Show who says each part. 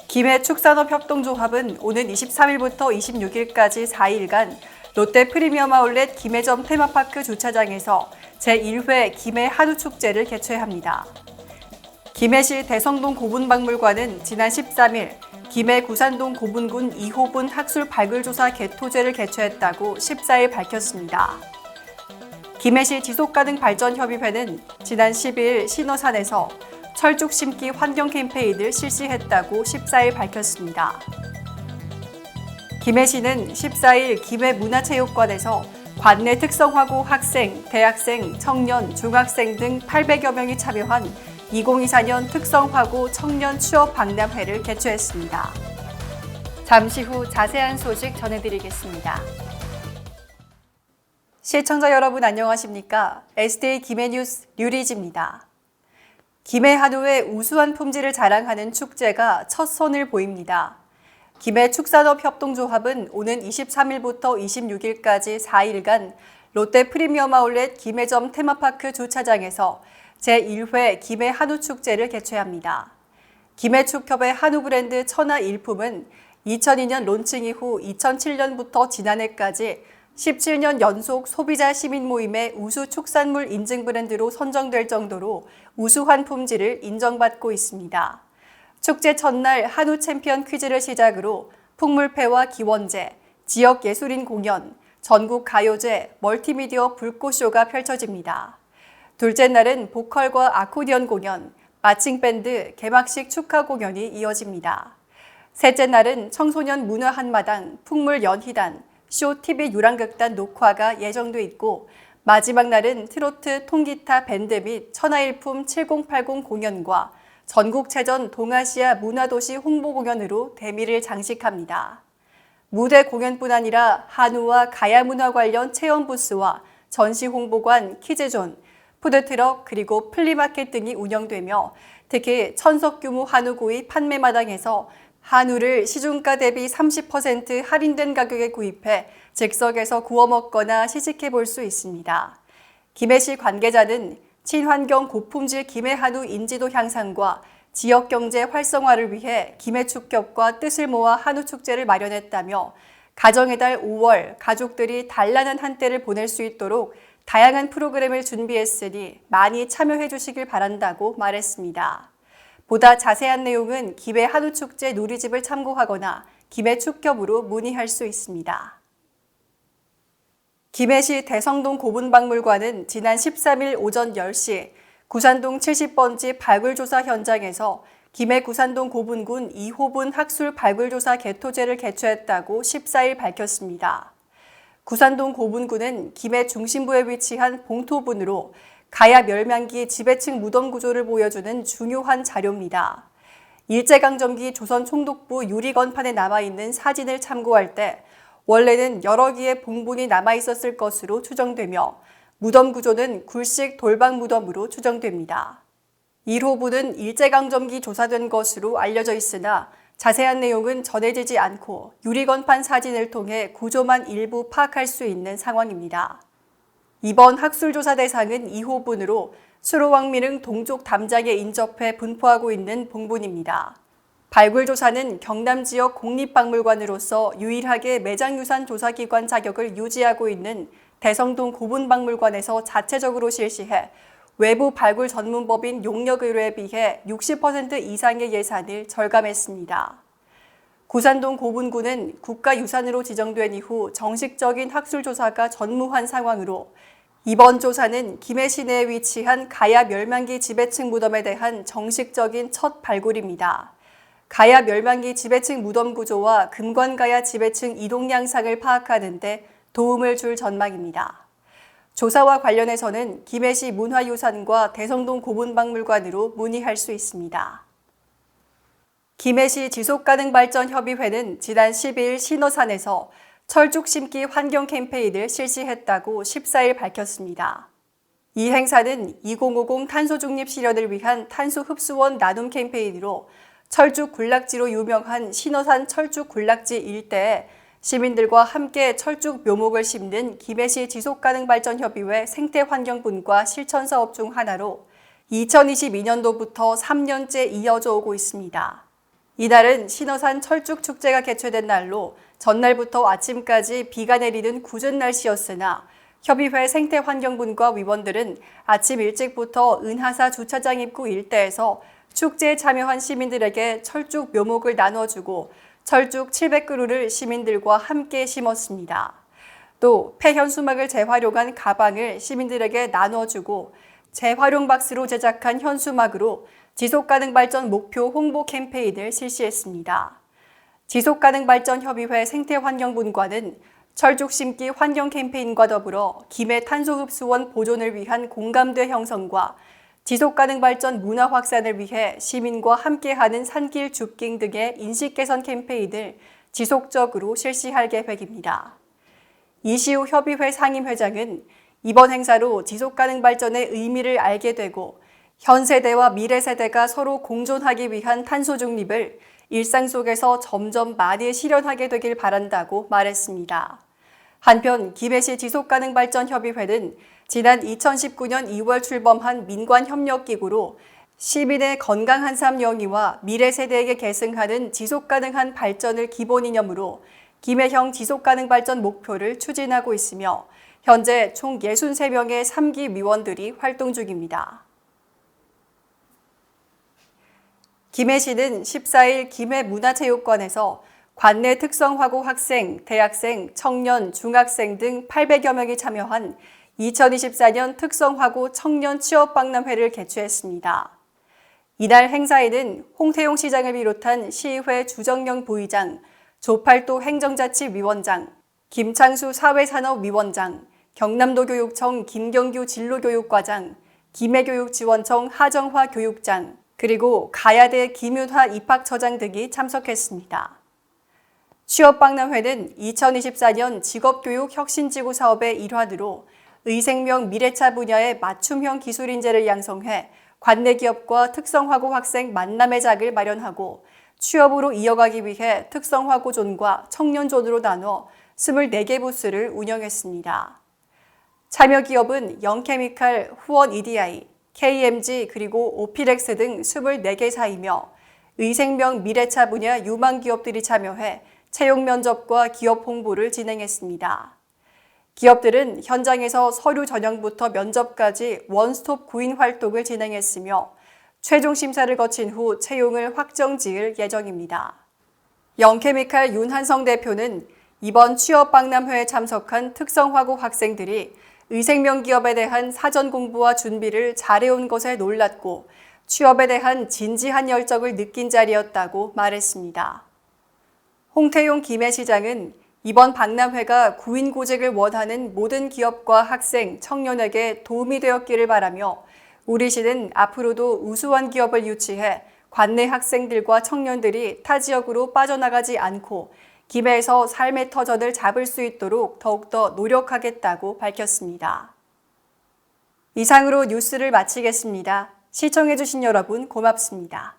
Speaker 1: 김해축산업협동조합은 오는 23일부터 26일까지 4일간 롯데 프리미엄 아울렛 김해점 테마파크 주차장에서 제1회 김해 한우축제를 개최합니다. 김해시 대성동 고분박물관은 지난 13일 김해 구산동 고분군 2호분 학술 발굴조사 개토제를 개최했다고 14일 밝혔습니다. 김해시 지속가능발전협의회는 지난 12일 신어산에서 철쭉 심기 환경 캠페인을 실시했다고 14일 밝혔습니다. 김해시는 14일 김해문화체육관에서 관내 특성화고 학생, 대학생, 청년, 중학생 등 800여 명이 참여한 2024년 특성화고 청년 취업 박람회를 개최했습니다. 잠시 후 자세한 소식 전해드리겠습니다. 시청자 여러분 안녕하십니까? SDA 김해뉴스 류리지입니다. 김해 한우의 우수한 품질을 자랑하는 축제가 첫 선을 보입니다. 김해축산업협동조합은 오는 23일부터 26일까지 4일간 롯데 프리미엄 아울렛 김해점 테마파크 주차장에서 제1회 김해 한우축제를 개최합니다. 김해축협의 한우 브랜드 천하일품은 2002년 론칭 이후 2007년부터 지난해까지 17년 연속 소비자 시민 모임의 우수 축산물 인증 브랜드로 선정될 정도로 우수한 품질을 인정받고 있습니다. 축제 첫날 한우 챔피언 퀴즈를 시작으로 풍물패와 기원제, 지역 예술인 공연, 전국 가요제, 멀티미디어 불꽃쇼가 펼쳐집니다. 둘째 날은 보컬과 아코디언 공연, 마칭밴드, 개막식 축하 공연이 이어집니다. 셋째 날은 청소년 문화 한마당, 풍물 연희단, 쇼 TV 유랑극단 녹화가 예정돼 있고 마지막 날은 트로트, 통기타, 밴드 및 천하일품 7080 공연과 전국체전 동아시아 문화도시 홍보 공연으로 대미를 장식합니다. 무대 공연뿐 아니라 한우와 가야문화 관련 체험 부스와 전시 홍보관, 키즈존, 푸드트럭 그리고 플리마켓 등이 운영되며 특히 천석 규모 한우구이 판매 마당에서 한우를 시중가 대비 30% 할인된 가격에 구입해 즉석에서 구워 먹거나 시식해 볼 수 있습니다. 김해시 관계자는 친환경 고품질 김해 한우 인지도 향상과 지역 경제 활성화를 위해 김해축협과 뜻을 모아 한우축제를 마련했다며 가정의 달 5월 가족들이 단란한 한때를 보낼 수 있도록 다양한 프로그램을 준비했으니 많이 참여해 주시길 바란다고 말했습니다. 보다 자세한 내용은 김해 한우축제 누리집을 참고하거나 김해축협으로 문의할 수 있습니다. 김해시 대성동 고분박물관은 지난 13일 오전 10시 구산동 70번지 발굴조사 현장에서 김해 구산동 고분군 2호분 학술 발굴조사 개토제를 개최했다고 14일 밝혔습니다. 구산동 고분군은 김해 중심부에 위치한 봉토분으로 가야 멸망기 지배층 무덤 구조를 보여주는 중요한 자료입니다. 일제강점기 조선 총독부 유리건판에 남아있는 사진을 참고할 때 원래는 여러 개의 봉분이 남아있었을 것으로 추정되며 무덤 구조는 굴식 돌방 무덤으로 추정됩니다. 1호분은 일제강점기 조사된 것으로 알려져 있으나 자세한 내용은 전해지지 않고 유리건판 사진을 통해 구조만 일부 파악할 수 있는 상황입니다. 이번 학술조사 대상은 2호분으로 수로왕미릉 동쪽 담장에 인접해 분포하고 있는 봉분입니다. 발굴조사는 경남 지역 국립박물관으로서 유일하게 매장유산 조사기관 자격을 유지하고 있는 대성동 고분박물관에서 자체적으로 실시해 외부 발굴 전문법인 용역의료에 비해 60% 이상의 예산을 절감했습니다. 구산동 고분군은 국가유산으로 지정된 이후 정식적인 학술조사가 전무한 상황으로 이번 조사는 김해 시내에 위치한 가야 멸망기 지배층 무덤에 대한 정식적인 첫 발굴입니다. 가야 멸망기 지배층 무덤 구조와 금관가야 지배층 이동 양상을 파악하는 데 도움을 줄 전망입니다. 조사와 관련해서는 김해시 문화유산과 대성동 고분박물관으로 문의할 수 있습니다. 김해시 지속가능발전협의회는 지난 12일 신어산에서 철쭉 심기 환경 캠페인을 실시했다고 14일 밝혔습니다. 이 행사는 2050 탄소 중립 실현을 위한 탄소 흡수원 나눔 캠페인으로 철쭉 군락지로 유명한 신어산 철쭉 군락지 일대에 시민들과 함께 철쭉 묘목을 심는 김해시 지속가능발전협의회 생태환경분과 실천사업 중 하나로 2022년도부터 3년째 이어져 오고 있습니다. 이날은 신어산 철쭉축제가 개최된 날로 전날부터 아침까지 비가 내리는 궂은 날씨였으나 협의회 생태환경분과 위원들은 아침 일찍부터 은하사 주차장 입구 일대에서 축제에 참여한 시민들에게 철쭉 묘목을 나눠주고 철쭉 700그루를 시민들과 함께 심었습니다. 또 폐현수막을 재활용한 가방을 시민들에게 나눠주고 재활용 박스로 제작한 현수막으로 지속가능 발전 목표 홍보 캠페인을 실시했습니다. 지속가능발전협의회 생태환경분과는 철쭉 심기 환경 캠페인과 더불어 김해 탄소흡수원 보존을 위한 공감대 형성과 지속가능 발전 문화 확산을 위해 시민과 함께하는 산길 줍깅 등의 인식 개선 캠페인을 지속적으로 실시할 계획입니다. 이시우 협의회 상임회장은 이번 행사로 지속가능 발전의 의미를 알게 되고 현 세대와 미래 세대가 서로 공존하기 위한 탄소 중립을 일상 속에서 점점 많이 실현하게 되길 바란다고 말했습니다. 한편 김해시 지속가능발전협의회는 지난 2019년 2월 출범한 민관협력기구로 시민의 건강한 삶 영위와 미래 세대에게 계승하는 지속가능한 발전을 기본 이념으로 김해형 지속가능발전 목표를 추진하고 있으며 현재 총 63명의 3기 위원들이 활동 중입니다. 김해시는 14일 김해문화체육관에서 관내 특성화고 학생, 대학생, 청년, 중학생 등 800여 명이 참여한 2024년 특성화고 청년 취업박람회를 개최했습니다. 이날 행사에는 홍태용 시장을 비롯한 시의회 주정영 부의장, 조팔도 행정자치위원장, 김창수 사회산업위원장, 경남도교육청 김경규 진로교육과장, 김해교육지원청 하정화 교육장, 그리고 가야대 김윤화 입학처장 등이 참석했습니다. 취업박람회는 2024년 직업교육 혁신지구 사업의 일환으로 의생명 미래차 분야의 맞춤형 기술인재를 양성해 관내 기업과 특성화고 학생 만남의 장을 마련하고 취업으로 이어가기 위해 특성화고존과 청년존으로 나눠 24개 부스를 운영했습니다. 참여 기업은 영케미칼, 후원 EDI, KMG 그리고 오피렉스 등 24개사이며 의생명 미래차 분야 유망 기업들이 참여해 채용 면접과 기업 홍보를 진행했습니다. 기업들은 현장에서 서류 전형부터 면접까지 원스톱 구인 활동을 진행했으며 최종 심사를 거친 후 채용을 확정 지을 예정입니다. 영케미칼 윤한성 대표는 이번 취업박람회에 참석한 특성화고 학생들이 의생명 기업에 대한 사전 공부와 준비를 잘해온 것에 놀랐고 취업에 대한 진지한 열정을 느낀 자리였다고 말했습니다. 홍태용 김해시장은 이번 박람회가 구인고직을 원하는 모든 기업과 학생, 청년에게 도움이 되었기를 바라며 우리 시는 앞으로도 우수한 기업을 유치해 관내 학생들과 청년들이 타 지역으로 빠져나가지 않고 김해에서 삶의 터전을 잡을 수 있도록 더욱더 노력하겠다고 밝혔습니다. 이상으로 뉴스를 마치겠습니다. 시청해주신 여러분 고맙습니다.